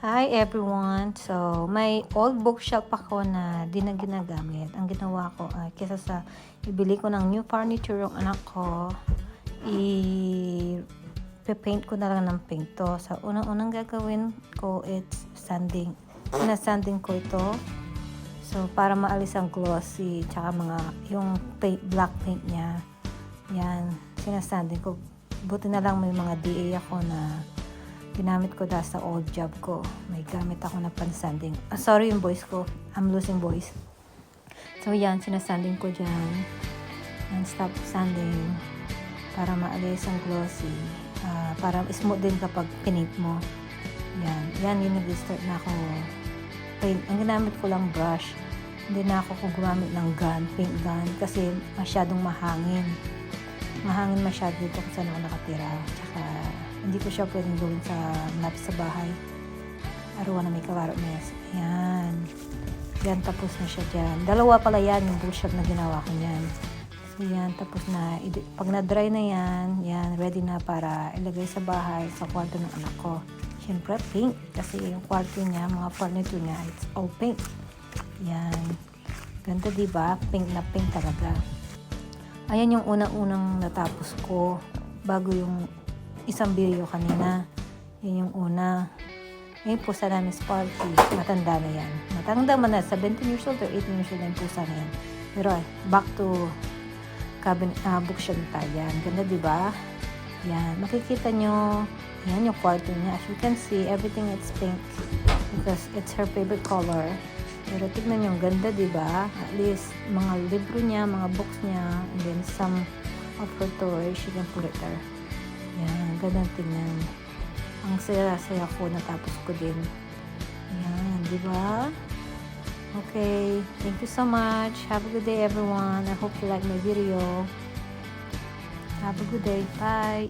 Hi everyone! So, may old bookshelf ako na di na ginagamit. Ang ginawa ko ay kesa sa ibili ko ng new furniture yung anak ko, i-paint ko na lang ng pink to. So, unang-unang gagawin ko it's sanding. Sinasanding ko ito. So, para maalis ang glossy tsaka yung black paint niya. Yan, sinasanding ko. Buti na lang may mga DA ako na ginamit ko dahil sa old job ko. May gamit ako na pansanding. Sorry yung voice ko. I'm losing voice. So yan, sinasanding ko dyan. And stop sanding para maalis ang glossy. Para smooth din kapag pinint mo. Yan. Yan yung nag-start na ako. Paint. Ang ginamit ko lang brush. Hindi na ako gumamit ng gun, paint gun. Kasi masyadong mahangin. Mahangin masyado dito kung saan ako nakatira. Tsaka hindi ko siya pwedeng gawin sa malapit sa bahay. Arawan na may kawarot mess. Ayan. Yan, tapos na siya dyan. Dalawa pala yan, yung bookshelf na ginawa ko yan. So yan, tapos na. Pag na-dry na yan, yan, ready na para ilagay sa bahay, sa kwarto ng anak ko. Siyempre, pink. Kasi yung kwarto niya, mga furniture niya, it's all pink. Yan. Ganda, diba? Pink na pink talaga. Ayan yung unang-unang natapos ko bago yung isang video kanina. Yan yung una. Ngayon pusa namin Sparky. Matanda na yan. Matanda man na. 17 years old or 18 years old na yung pusa na yan. Pero back to bookshelf tayo yan. Ganda diba? Yan. Makikita nyo. Yan yung kwarto niya. As you can see, everything is pink. Because it's her favorite color. Pero tignan nyo, ganda diba? At least, mga libro niya, mga books niya, and then some of her toys, she can put it there. Yan, ganda tingnan. Ang saya-saya ko, natapos ko din. Yan, diba? Okay, thank you so much. Have a good day everyone. I hope you like my video. Have a good day. Bye!